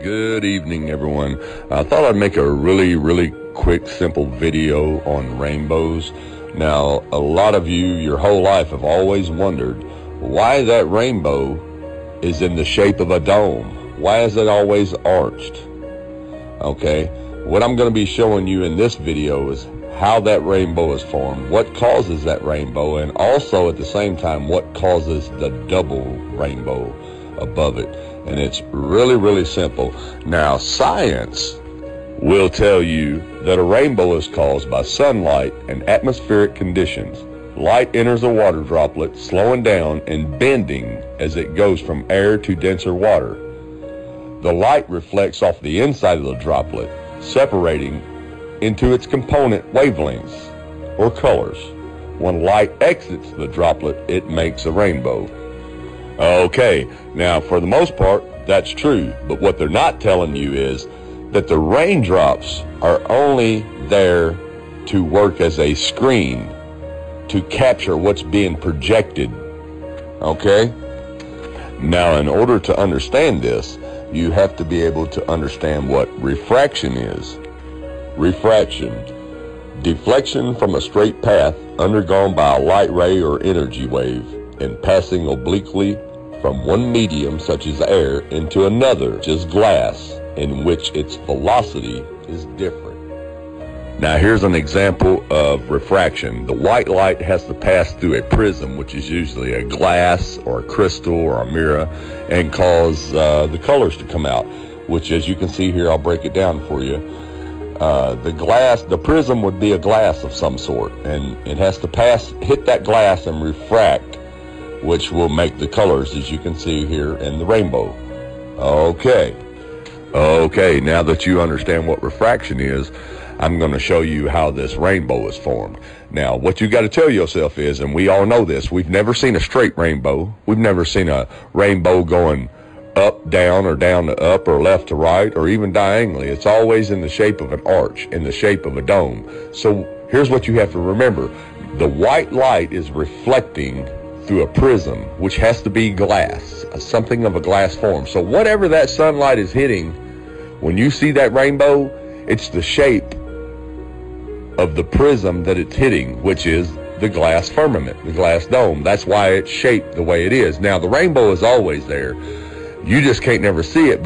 Good evening, everyone. I thought I'd make a really quick, simple video on rainbows. Now, a lot of you, your whole life, have always wondered why that rainbow is in the shape of a dome. Why is it always arched? Okay, what I'm going to be showing you in this video is how that rainbow is formed, what causes that rainbow, and also at the same time what causes the double rainbow above it. And it's really simple. Now, science will tell you that a rainbow is caused by sunlight and atmospheric conditions. Light enters a water droplet, slowing down and bending as it goes from air to denser water. The light reflects off the inside of the droplet, separating into its component wavelengths or colors. When light exits the droplet, it makes a rainbow. Okay, now for the most part, that's true, but what they're not telling you is that the raindrops are only there to work as a screen to capture what's being projected. Okay? Now, in order to understand this, you have to be able to understand what refraction is. Refraction, deflection from a straight path undergone by a light ray or energy wave and passing obliquely from one medium, such as air, into another, such as glass, in which its velocity is different. Now, here's an example of refraction. The white light has to pass through a prism, which is usually a glass or a crystal or a mirror, and cause the colors to come out, which, as you can see here, I'll break it down for you. The prism would be a glass of some sort, and it has to hit that glass and refract, which will make the colors, as you can see here in the rainbow. Okay, now that you understand what refraction is, I'm going to show you how this rainbow is formed. Now, what you got to tell yourself is, and we all know this, we've never seen a straight rainbow. We've never seen a rainbow going up, down, or down to up, or left to right, or even diagonally. It's always in the shape of an arch, in the shape of a dome. So here's what you have to remember. The white light is reflecting through a prism, which has to be glass, something of a glass form. So whatever that sunlight is hitting, when you see that rainbow, it's the shape of the prism that it's hitting, which is the glass firmament, the glass dome. That's why it's shaped the way it is. Now, the rainbow is always there. You just can't never see it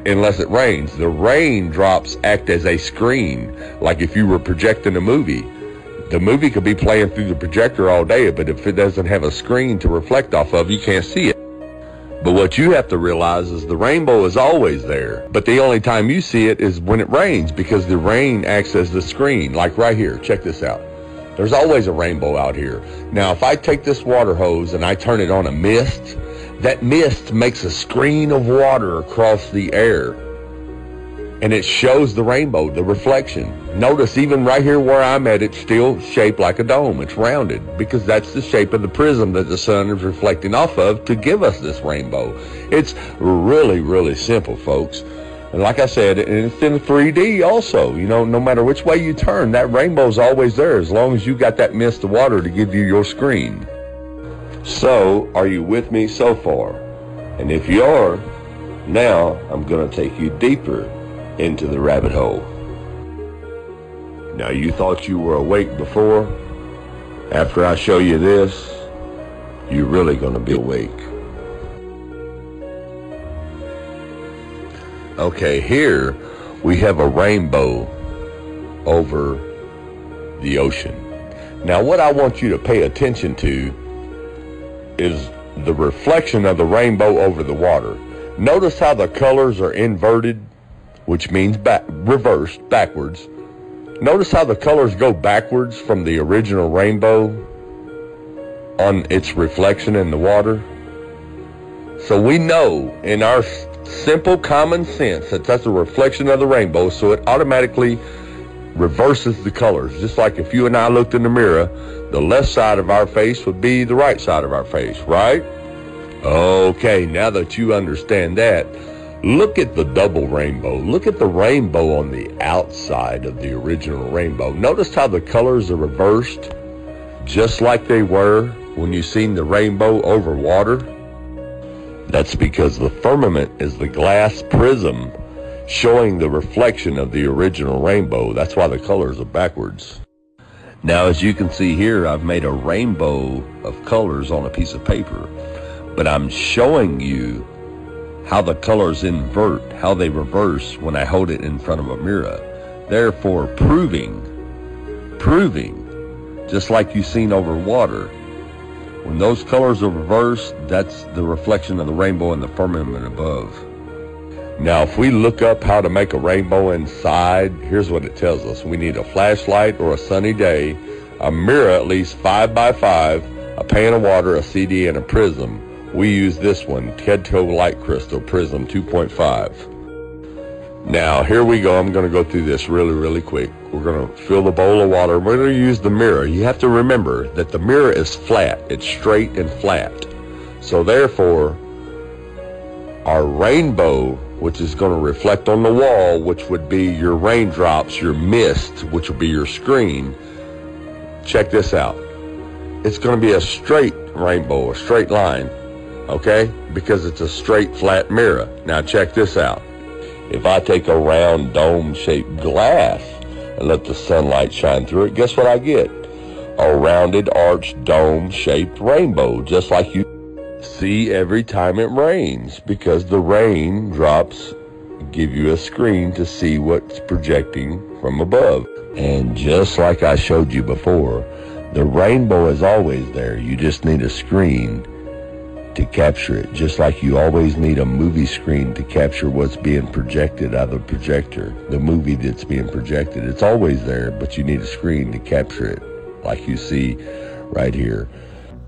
unless it rains. The raindrops act as a screen, like if you were projecting a movie. The movie could be playing through the projector all day, but if it doesn't have a screen to reflect off of, you can't see it. But what you have to realize is the rainbow is always there, but the only time you see it is when it rains, because the rain acts as the screen. Like right here, check this out. There's always a rainbow out here. Now, if I take this water hose and I turn it on a mist, that mist makes a screen of water across the air, and it shows the rainbow, the reflection. Notice even right here where I'm at, it's still shaped like a dome. It's rounded because that's the shape of the prism that the sun is reflecting off of to give us this rainbow. It's really simple, folks. And like I said, it's in 3D also. You know, no matter which way you turn, that rainbow's always there as long as you got that mist of water to give you your screen. So, are you with me so far? And if you are, now I'm going to take you deeper into the rabbit hole. Now, you thought you were awake before? After I show you this, you're really going to be awake. Okay, here we have a rainbow over the ocean. Now, what I want you to pay attention to is the reflection of the rainbow over the water. Notice how the colors are inverted, which means reversed, backwards. Notice how the colors go backwards from the original rainbow on its reflection in the water. So we know in our simple common sense that that's a reflection of the rainbow, so it automatically reverses the colors. Just like if you and I looked in the mirror, the left side of our face would be the right side of our face, right? Okay, now that you understand that, look at the double rainbow. Look at the rainbow on the outside of the original rainbow. Notice how the colors are reversed, just like they were when you seen the rainbow over water. That's because the firmament is the glass prism showing the reflection of the original rainbow. That's why the colors are backwards. Now, as you can see here, I've made a rainbow of colors on a piece of paper, but I'm showing you how the colors invert, how they reverse when I hold it in front of a mirror. Therefore, proving, just like you've seen over water, when those colors are reversed, that's the reflection of the rainbow in the firmament above. Now, if we look up how to make a rainbow inside, here's what it tells us. We need a flashlight or a sunny day, a mirror at least 5 by 5, a pan of water, a CD, and a prism. We use this one, Kedco Light Crystal Prism 2.5. Now, here we go. I'm going to go through this really quick. We're going to fill the bowl of water. We're going to use the mirror. You have to remember that the mirror is flat. It's straight and flat. So therefore, our rainbow, which is going to reflect on the wall, which would be your raindrops, your mist, which will be your screen. Check this out. It's going to be a straight rainbow, a straight line, okay? Because it's a straight, flat mirror. Now check this out. If I take a round dome-shaped glass and let the sunlight shine through it, guess what I get? A rounded, arched, dome-shaped rainbow, just like you see every time it rains, because the raindrops give you a screen to see what's projecting from above. And just like I showed you before, the rainbow is always there. You just need a screen to capture it, just like you always need a movie screen to capture what's being projected out of the projector, the movie that's being projected. It's always there, but you need a screen to capture it, like you see right here.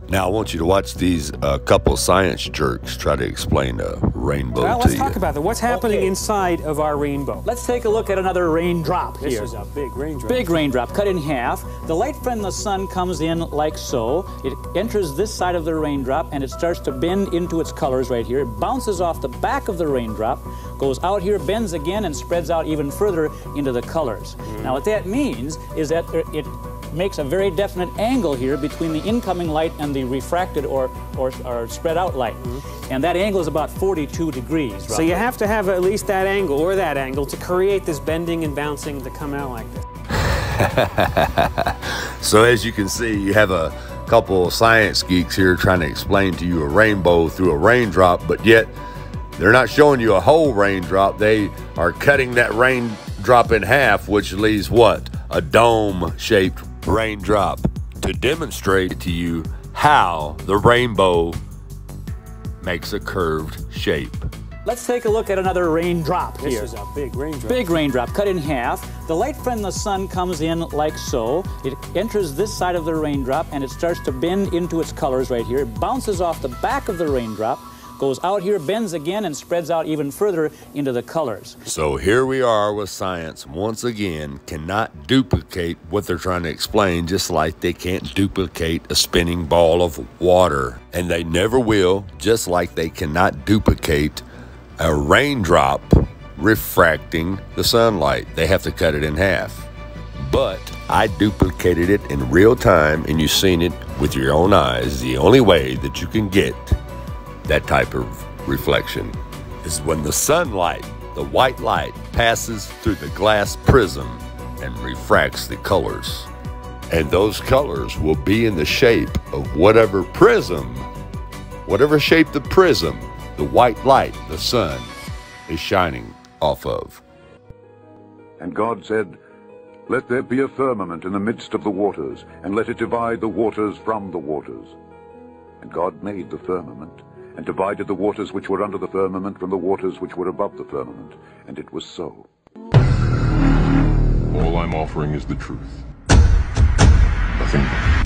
Now I want you to watch these couple science jerks try to explain a rainbow to you. Let's talk about that. What's happening inside of our rainbow? Let's take a look at another raindrop here. This is a big raindrop. Big raindrop, cut in half. The light from the sun comes in like so. It enters this side of the raindrop and it starts to bend into its colors right here. It bounces off the back of the raindrop, goes out here, bends again, and spreads out even further into the colors. Now what that means is that it makes a very definite angle here between the incoming light and the refracted or spread out light. And that angle is about 42 degrees. Roughly. So you have to have at least that angle or that angle to create this bending and bouncing to come out like this. So as you can see, you have a couple of science geeks here trying to explain to you a rainbow through a raindrop, but yet they're not showing you a whole raindrop. They are cutting that raindrop in half, which leaves what? A dome-shaped raindrop, to demonstrate to you how the rainbow makes a curved shape. Let's take a look at another raindrop here. This is a big raindrop. Big raindrop, cut in half. The light from the sun comes in like so. It enters this side of the raindrop and it starts to bend into its colors right here. It bounces off the back of the raindrop, goes out here, bends again, and spreads out even further into the colors. So here we are with science, once again, cannot duplicate what they're trying to explain, just like they can't duplicate a spinning ball of water. And they never will, just like they cannot duplicate a raindrop refracting the sunlight. They have to cut it in half. But I duplicated it in real time, and you've seen it with your own eyes. The only way that you can get that type of reflection is when the sunlight, the white light, passes through the glass prism and refracts the colors. And those colors will be in the shape of whatever prism, whatever shape the prism, the white light, the sun, is shining off of. And God said, "Let there be a firmament in the midst of the waters, and let it divide the waters from the waters." And God made the firmament, and divided the waters which were under the firmament from the waters which were above the firmament. And it was so. All I'm offering is the truth. Nothing more.